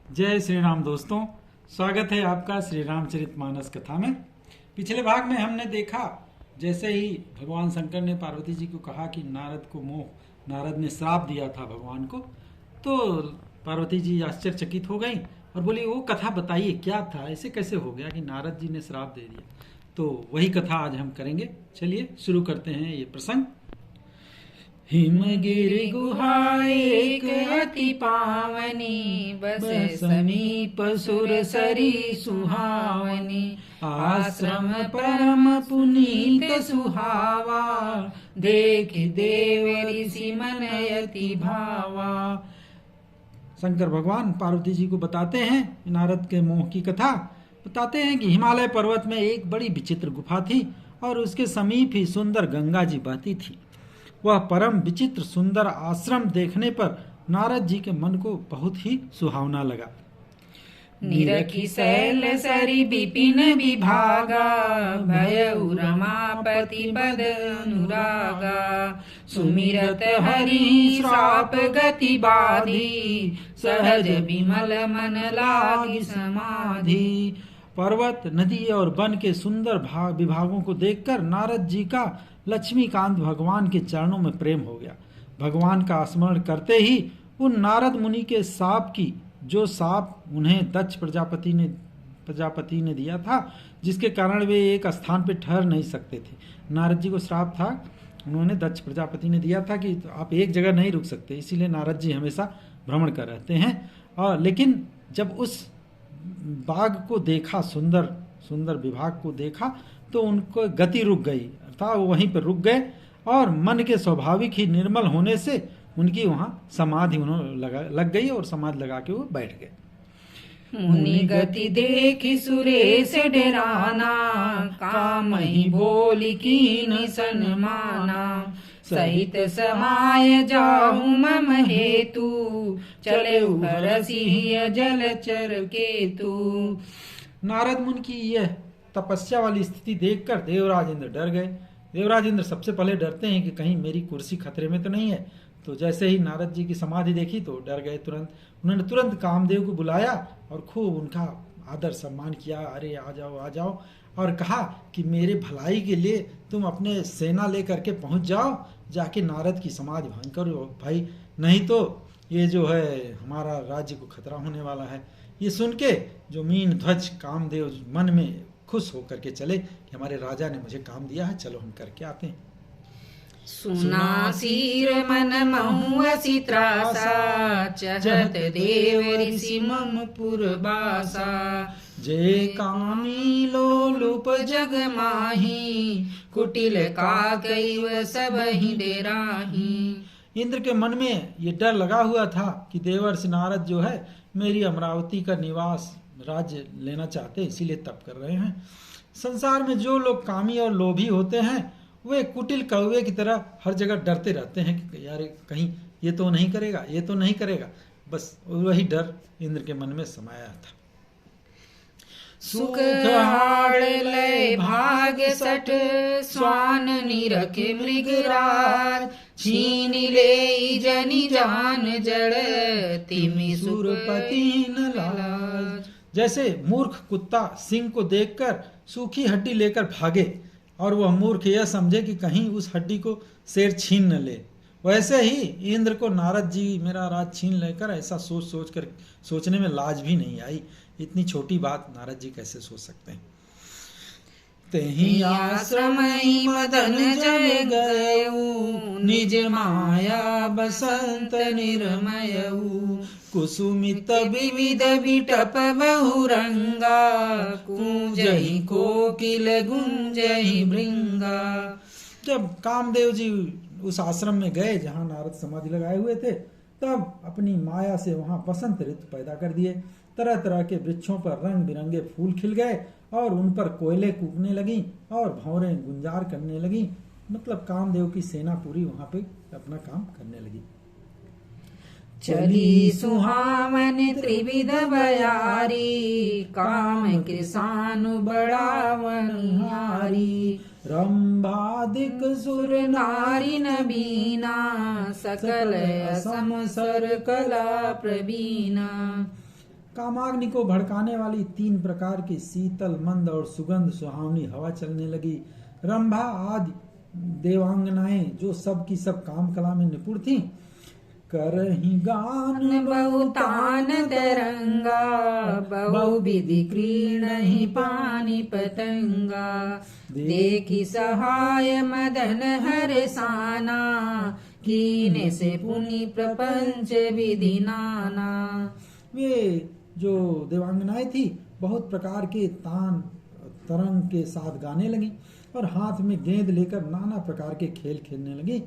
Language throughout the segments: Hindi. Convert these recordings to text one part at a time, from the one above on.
जय श्री राम दोस्तों, स्वागत है आपका श्री रामचरितमानस कथा में। पिछले भाग में हमने देखा जैसे ही भगवान शंकर ने पार्वती जी को कहा कि नारद ने श्राप दिया था भगवान को, तो पार्वती जी आश्चर्यचकित हो गई और बोली वो कथा बताइए क्या था, ऐसे कैसे हो गया कि नारद जी ने श्राप दे दिया। तो वही कथा आज हम करेंगे। चलिए शुरू करते हैं ये प्रसंग। हिमगिरि गुहा एक अति पावनी, बस समीप सुरसरी सुहावनी। आश्रम परम पुनीत सुहावा, देख देव ऋषि मन अति भावा। शंकर भगवान पार्वती जी को बताते हैं, नारद के मोह की कथा बताते हैं कि हिमालय पर्वत में एक बड़ी विचित्र गुफा थी और उसके समीप ही सुंदर गंगा जी बहती थी। वह परम विचित्र सुंदर आश्रम देखने पर नारद जी के मन को बहुत ही सुहावना लगा। निरखी शैल सरी विपिन विभागा, भयउ रमापति पद अनुरागा। सुमिरत हरि श्राप गति बाधी, सहज विमल मन लागी समाधि। पर्वत, नदी और वन के सुंदर विभागों को देखकर नारद जी का लक्ष्मीकांत भगवान के चरणों में प्रेम हो गया। भगवान का स्मरण करते ही उन नारद मुनि के शाप की, जो शाप उन्हें दक्ष प्रजापति ने दिया था, जिसके कारण वे एक स्थान पर ठहर नहीं सकते थे। नारद जी को श्राप था, उन्होंने दक्ष प्रजापति ने दिया था कि आप एक जगह नहीं रुक सकते, इसीलिए नारद जी हमेशा भ्रमण कर रहते हैं। और लेकिन जब उस बाग को देखा, सुंदर विभाग को देखा, तो उनको गति रुक गई, अर्थात वो वहीं पर रुक गए और मन के स्वाभाविक ही निर्मल होने से उनकी वहां समाधि लग गई और समाधि लगा के वो बैठ गए। मुनि गति देखी सुरेश डराना, काम ही बोली कीन सन्माना। सहित समाय जाहु मम हेतु, चले हरसिह जलचर केतु। नारद मुनि की यह तपस्या वाली स्थिति देखकर देवराज इंद्र डर गए। देवराज इंद्र सबसे पहले डरते हैं कि कहीं मेरी कुर्सी खतरे में तो नहीं है। तो जैसे ही नारद जी की समाधि देखी तो डर गए तुरंत। उन्होंने तुरंत कामदेव को बुलाया और खूब उनका आदर सम्मान किया। अरे आ जाओ आ जाओ, और कहा कि मेरे भलाई के लिए तुम अपने सेना लेकर के पहुंच जाओ, जाके नारद की समाधि भंग करो भाई, नहीं तो ये जो है हमारा राज्य को खतरा होने वाला है। ये सुन के जो मीन ध्वज कामदेव मन में खुश होकर के चले कि हमारे राजा ने मुझे काम दिया है, चलो हम करके आते हैं। सुना सिर मन महुअसि त्रासा, चहत देव ऋषि मम पुरबासा। जे कामी लोलुप जग माही, कुटिल का कैव सब ही डेराही। इंद्र के मन में ये डर लगा हुआ था कि देवर्षि नारद जो है मेरी अमरावती का निवास राज्य लेना चाहते, इसीलिए तप कर रहे हैं। संसार में जो लोग कामी और लोभी होते हैं वे कुटिल कौवे की तरह हर जगह डरते रहते हैं कि यार कहीं ये तो नहीं करेगा, ये तो नहीं करेगा। बस वही डर इंद्र के मन में समाया था। सुख हाड़ लय भाग सठ, स्वान निरख मृगराज। छीन ले जनि जान जड़, तिमि सुरपति न लाज। जैसे मूर्ख कुत्ता सिंह को देखकर सूखी हड्डी लेकर भागे और वह मूर्ख यह समझे कि कहीं उस हड्डी को शेर छीन न ले, वैसे ही इंद्र को नारद जी मेरा राज छीन लेकर ऐसा सोचने में लाज भी नहीं आई। इतनी छोटी बात नारद जी कैसे सोच सकते हैं। तेहि आश्रम मदन जय गयऊ, निज माया बसंत निर्मयऊ। कुसुमित विविध विटप बहुरंगा, कूंजहि कोकिल गुंजहि भृंगा। जब कामदेव जी उस आश्रम में गए जहाँ नारद समाधि लगाए हुए थे, तब अपनी माया से वहाँ बसंत ऋतु पैदा कर दिए। तरह तरह के वृक्षों पर रंग बिरंगे फूल खिल गए और उन पर कोयले कूदने लगी और भंवरें गुंजार करने लगी। मतलब कामदेव की सेना पूरी वहाँ पे अपना काम करने लगी। चली सुहावन त्रिविध बयारी, काम कृसानु बड़ावनिहारी। रंभादिक सुर नारी नबीना, सकल असम सर कला प्रवीणा। कामाग्नि को भड़काने वाली 3 प्रकार की शीतल, मंद और सुगंध सुहावनी हवा चलने लगी। रंभा आदि देवांगनाएं जो सब की सब काम कला में निपुण थीं, करही गान बहुतान तरंगा, बहुविधि क्रीडहि पानी पतंगा। देखी सहाय मदन हरसाना, कीने से पुनि प्रपंच विधि नाना। वे जो देवांगनाएं थी बहुत प्रकार के तान तरंग के साथ गाने लगी और हाथ में गेंद लेकर नाना प्रकार के खेल खेलने लगी।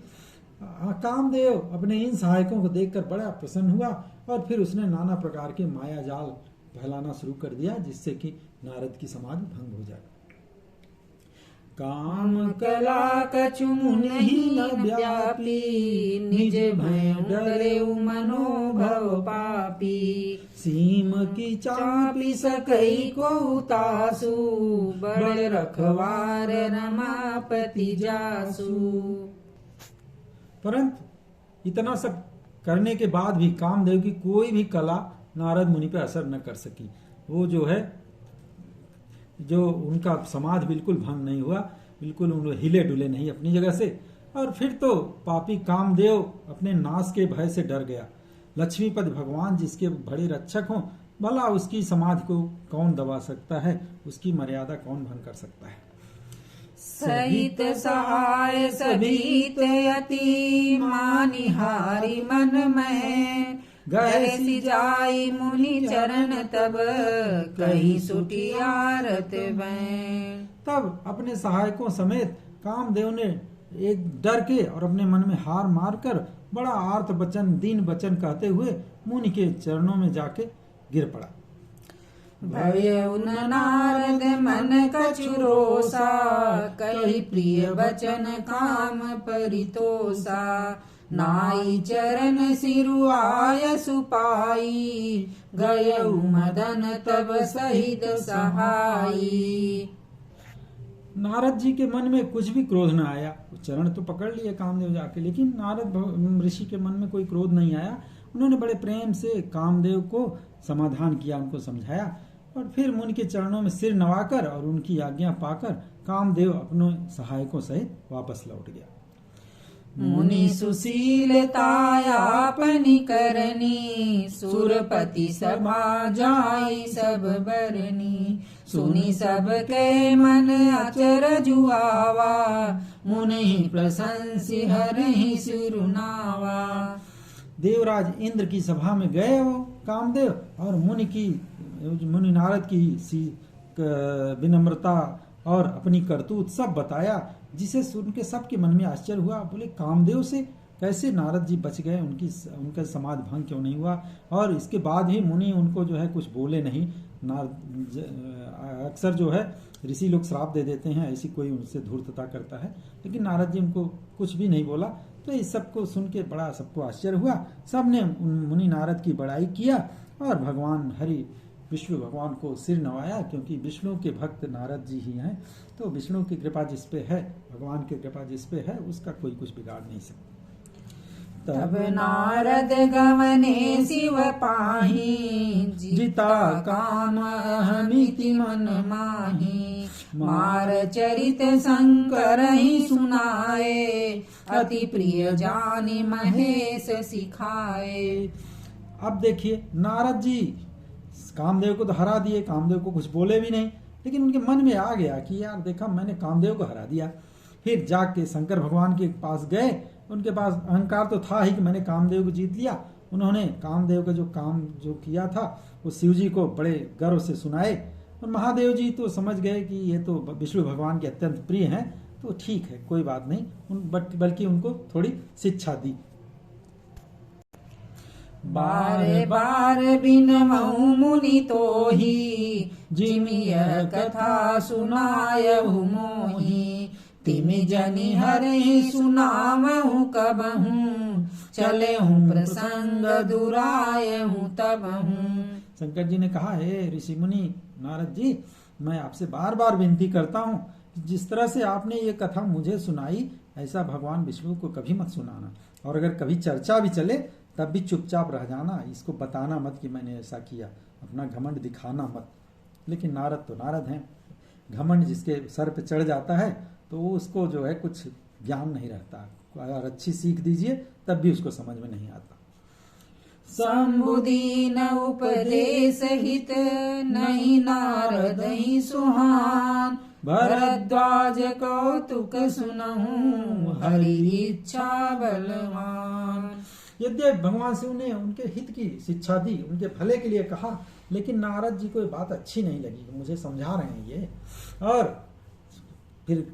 कामदेव अपने इन सहायकों को देखकर बड़ा प्रसन्न हुआ और फिर उसने नाना प्रकार के माया जाल फैलाना शुरू कर दिया, जिससे कि नारद की समाधि भंग हो जाए। काम कला कछु मुनि न व्यापी, निज भय डरे मनोभव पापी। सीम की चापी सकई को तासु, बड़ रखवार रमापति जासु। परंतु इतना सब करने के बाद भी कामदेव की कोई भी कला नारद मुनि पर असर न कर सकी। वो जो है जो उनका समाधि बिल्कुल भंग नहीं हुआ, बिल्कुल उन हिले डुले नहीं अपनी जगह से। और फिर तो पापी कामदेव अपने नाश के भय से डर गया। लक्ष्मीपति भगवान जिसके बड़े रक्षक हों, भला उसकी समाधि को कौन दबा सकता है, उसकी मर्यादा कौन भंग कर सकता है। सहित सहाय सभीत अति, मानिहारी मन में गए सी जाई मुनि चरण तब, कही सुटी आरत बैं। तब अपने सहायकों समेत कामदेव ने एक डर के और अपने मन में हार मारकर बड़ा आर्त वचन दीन वचन कहते हुए मुनि के चरणों में जाके गिर पड़ा। भय उन नारद मन कछु रोसा, कही प्रिय वचन काम परितोषा। नाई चरण सिरु आय सुपाई, गयउ मदन तब सहित सहाई। नारद जी के मन में कुछ भी क्रोध न आया। चरण तो पकड़ लिए कामदेव जाके, लेकिन नारद ऋषि के मन में कोई क्रोध नहीं आया। उन्होंने बड़े प्रेम से कामदेव को समाधान किया, उनको समझाया और फिर मुनि के चरणों में सिर नवाकर और उनकी आज्ञा पाकर कामदेव अपने सहायकों सहित वापस लौट गया। मुनि सुशीलतायापनि करनी, सुरपति सभा जाई सब बरनी। सुनी सब के मन अचर जुआवा, मुनि प्रशंसी हरहि सिरुनावा। देवराज इंद्र की सभा में गए वो कामदेव और मुनि नारद की विनम्रता और अपनी करतूत सब बताया, जिसे सुन के सबके मन में आश्चर्य हुआ। बोले कामदेव से कैसे नारद जी बच गए, उनका समाधि भंग क्यों नहीं हुआ। और इसके बाद भी मुनि उनको जो है कुछ बोले नहीं। अक्सर जो है ऋषि लोग श्राप दे देते हैं, ऐसी कोई उनसे धूर्तता करता है, लेकिन नारद जी उनको कुछ भी नहीं बोला। तो इस सबको सुन के बड़ा सबको आश्चर्य हुआ। सबने मुनि नारद की बड़ाई किया और भगवान हरि विष्णु भगवान को सिर नवाया, क्योंकि विष्णु के भक्त नारद जी ही हैं। तो विष्णु की कृपा जिस पे है, भगवान की कृपा जिस पे है, उसका कोई कुछ बिगाड़ नहीं सकता। तब नारद गवने शिव पाही, जीता काम अहमिति मन माही। मार चरित शंकर ही सुनाए, अति प्रिय जानी महेश सिखाए। अब देखिए नारद जी कामदेव को तो हरा दिए, कामदेव को कुछ बोले भी नहीं, लेकिन उनके मन में आ गया कि यार देखा मैंने कामदेव को हरा दिया। फिर जाके शंकर भगवान के पास गए। उनके पास अहंकार तो था ही कि मैंने कामदेव को जीत लिया। उन्होंने कामदेव का जो काम जो किया था वो शिव जी को बड़े गर्व से सुनाए और महादेव जी तो समझ गए कि ये तो विष्णु भगवान के अत्यंत प्रिय हैं, तो ठीक है कोई बात नहीं, बल्कि उनको थोड़ी शिक्षा दी। बार बार बिनमऊ मुनि तो ही, जिमिय कथा सुनायहु मोही। तिमि जनि हरि सुनावहु कबहू, चलेहु प्रसंग दुरायहु तबहू। शंकर जी ने कहा, हे ऋषि मुनि नारद जी, मैं आपसे बार बार विनती करता हूँ, जिस तरह से आपने ये कथा मुझे सुनाई, ऐसा भगवान विष्णु को कभी मत सुनाना। और अगर कभी चर्चा भी चले तब भी चुपचाप रह जाना, इसको बताना मत कि मैंने ऐसा किया। अपना घमंड दिखाना मत। लेकिन नारद तो नारद हैं, घमंड जिसके सर पे चढ़ जाता है तो उसको जो है कुछ ज्ञान नहीं रहता। अगर अच्छी सीख दीजिए तब भी उसको समझ में नहीं आता। संबुदीन उपदेश हित नहीं नारद ही सुहान, भरद्वाज कौतुक सुनहु हरि इच्छा बलवान। यद्यपि भगवान शिव ने उनके हित की शिक्षा दी, उनके भले के लिए कहा, लेकिन नारद जी को ये बात अच्छी नहीं लगी। मुझे समझा रहे हैं ये। और फिर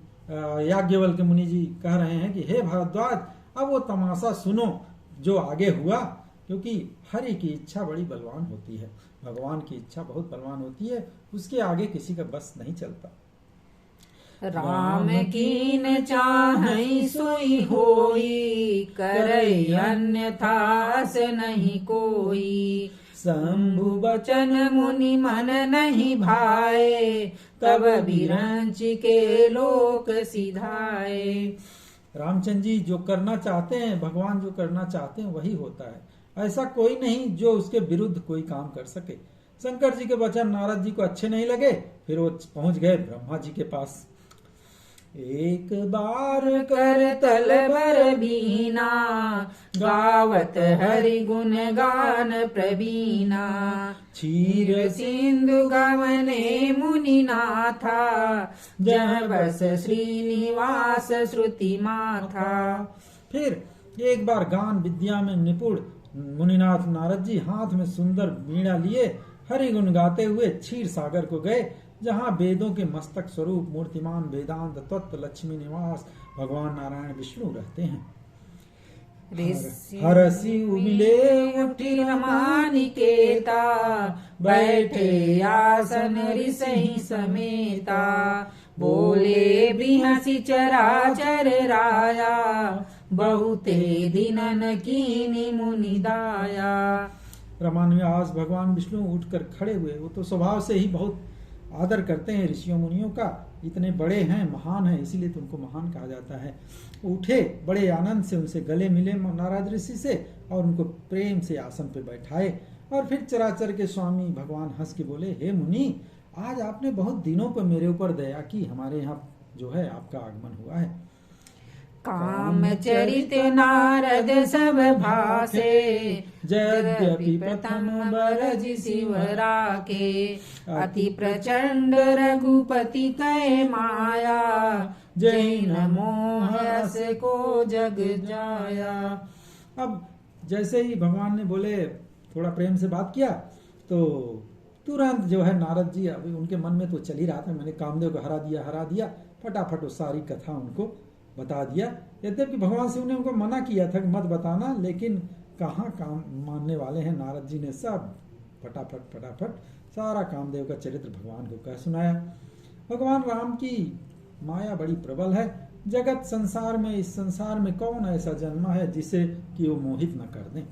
याज्ञवल्क्य मुनि जी कह रहे हैं कि हे भारद्वाज, अब वो तमाशा सुनो जो आगे हुआ, क्योंकि हरि की इच्छा बड़ी बलवान होती है। भगवान की इच्छा बहुत बलवान होती है, उसके आगे किसी का बस नहीं चलता। राम कीन चाहै सोई होई, करई अन्यथा से नहीं कोई। शंभु बचन मुनि मन नहीं भाए, तब विरंच के लोक सिधाए। रामचंद्र जी जो करना चाहते हैं, भगवान जो करना चाहते हैं वही होता है। ऐसा कोई नहीं जो उसके विरुद्ध कोई काम कर सके। शंकर जी के वचन नारद जी को अच्छे नहीं लगे, फिर वो पहुंच गए ब्रह्मा जी के पास। एक बार कर तल बर बीना, गावत हरि गुण गान प्रवीणा। क्षीर सिंधु गमने मुनि नाथा, जह बस श्रीनिवास श्रुति माथा। फिर एक बार गान विद्या में निपुण मुनिनाथ नारद जी हाथ में सुंदर वीणा लिए हरि गुण गाते हुए क्षीर सागर को गए, जहाँ वेदों के मस्तक स्वरूप मूर्तिमान वेदांत तत्व लक्ष्मी निवास भगवान नारायण विष्णु रहते हैं। हरसी उमिले उठी रमानिकेता, बैठे आसन ऋषि समेता। बोले बृहसि चराचर राया, बहुते दिनन कीनी मुनि दाया। रमानुज भगवान विष्णु उठकर खड़े हुए। वो तो स्वभाव से ही बहुत आदर करते हैं ऋषियों मुनियों का, इतने बड़े हैं, महान हैं, इसीलिए तो उनको महान कहा जाता है। उठे, बड़े आनंद से उनसे गले मिले नारद ऋषि से और उनको प्रेम से आसन पे बैठाए। और फिर चराचर के स्वामी भगवान हंस के बोले, हे मुनि, आज आपने बहुत दिनों पर मेरे ऊपर दया की, हमारे यहाँ जो है आपका आगमन हुआ है। काम चरित नारद सब भासे, यद्यपि प्रथम बरज शिवरा के। अति प्रचंड रघुपति कै माया, जैन मोह से को जग जाया। अब जैसे ही भगवान ने बोले, थोड़ा प्रेम से बात किया, तो तुरंत जो है नारद जी, अभी उनके मन में तो चल ही रहा था, मैंने कामदेव को हरा दिया, फटाफट वो सारी कथा उनको बता दिया। यद्यपि भगवान शिव ने उनको मना किया था कि मत बताना, लेकिन कहाँ काम मानने वाले हैं। नारद जी ने सब फटाफट सारा कामदेव का चरित्र भगवान को कह सुनाया। भगवान राम की माया बड़ी प्रबल है। जगत संसार में, इस संसार में कौन ऐसा जन्मा है जिसे कि वो मोहित न कर दें।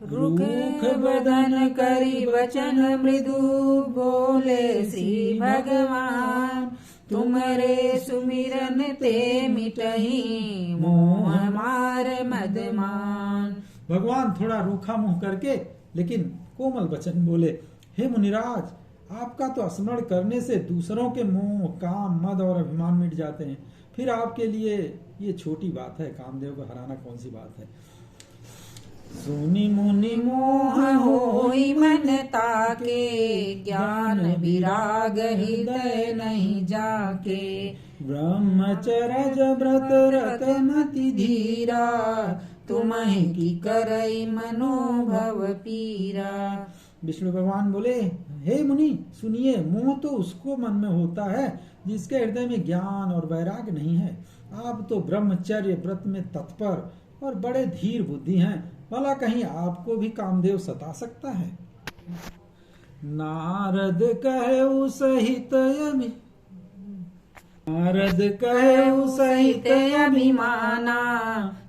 रुख बदन करी वचन मृदु, बोले श्री भगवान। तुम्हारे सुमिरन ते मिटही, मोह मार मदमान। भगवान थोड़ा रूखा मुंह करके लेकिन कोमल वचन बोले, हे मुनिराज, आपका तो स्मरण करने से दूसरों के मोह, काम, मद और अभिमान मिट जाते हैं। फिर आपके लिए ये छोटी बात है, कामदेव को हराना कौन सी बात है। सुनी मुनि मोह होई मन ताके, ज्ञान विराग हृदय नहीं जाके। ब्रह्मचर्य व्रत रत मति धीरा, तुम्हें की करई मनोभव पीरा। विष्णु भगवान बोले, हे मुनि सुनिए, मोह तो उसको मन में होता है जिसके हृदय में ज्ञान और वैराग नहीं है। आप तो ब्रह्मचर्य व्रत में तत्पर और बड़े धीर बुद्धि हैं, भला कहीं आपको भी कामदेव सता सकता है। नारद कहे सहित अभिमाना,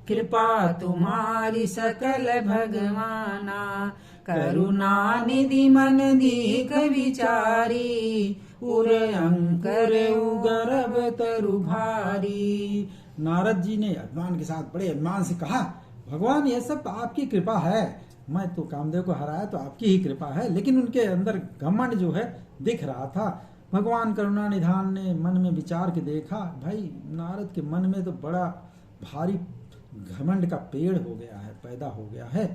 कृपा तुम्हारी सकल भगवाना। करुणा निधि मन दीख विचारी, उर अंकर उगरब तरु भारी। नारद जी ने अभिमान के साथ, बड़े अभिमान से कहा, भगवान, यह सब आपकी कृपा है, मैं तो कामदेव को हराया तो आपकी ही कृपा है। लेकिन उनके अंदर घमंड जो है दिख रहा था। भगवान करुणा निधान ने मन में विचार के देखा, भाई नारद के मन में तो बड़ा भारी घमंड का पेड़ हो गया है, पैदा हो गया है।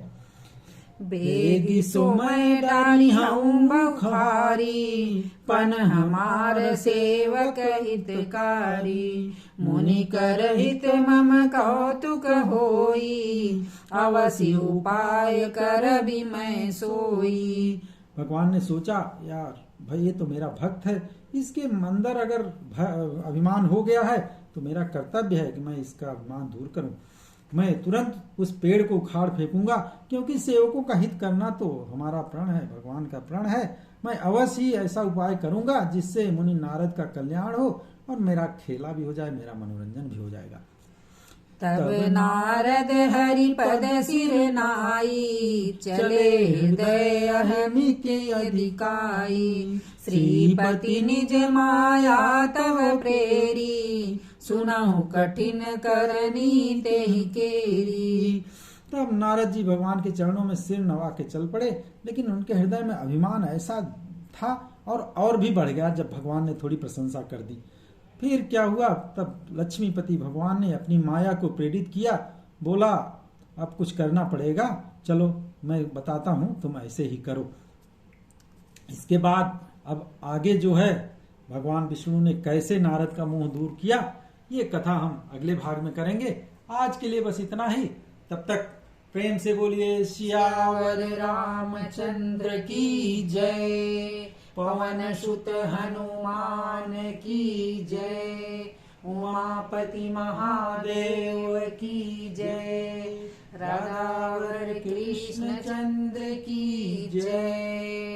बेगी सो मैं डाली हूँ बखारी, पन हमार सेवक हितकारी। मुनि कर हित मम कौतुक होई, अवश्य उपाय कर भी मैं सोई। भगवान ने सोचा, यार भाई ये तो मेरा भक्त है, इसके अंदर अगर अभिमान हो गया है तो मेरा कर्तव्य है कि मैं इसका अभिमान दूर करूं। मैं तुरंत उस पेड़ को उखाड़ फेंकूंगा, क्योंकि सेवकों का हित करना तो हमारा प्रण है, भगवान का प्रण है। मैं अवश्य ही ऐसा उपाय करूंगा जिससे मुनि नारद का कल्याण हो और मेरा खेला भी हो जाए, मेरा मनोरंजन भी हो जाएगा। तब नारद हरि पद सिर नाई, चले हृदय अहमि के अधिकाई। श्रीपति निज माया तव प्रेरी, सुनहु कठिन करनी तेहि केरी। तब नारद जी भगवान के चरणों में सिर नवा के चल पड़े, लेकिन उनके हृदय में अभिमान ऐसा था और भी बढ़ गया जब भगवान ने थोड़ी प्रशंसा कर दी। फिर क्या हुआ, तब लक्ष्मीपति भगवान ने अपनी माया को प्रेरित किया, बोला अब कुछ करना पड़ेगा, चलो मैं बताता हूं, तुम ऐसे ही करो। इसके बाद अब आगे जो है भगवान विष्णु ने कैसे नारद का मोह दूर किया, ये कथा हम अगले भाग में करेंगे। आज के लिए बस इतना ही। तब तक प्रेम से बोलिए सियावर रामचंद्र की जय, पवन सुत हनुमान की जय, उमापति महादेव की जय, राधा कृष्ण चंद्र की जय।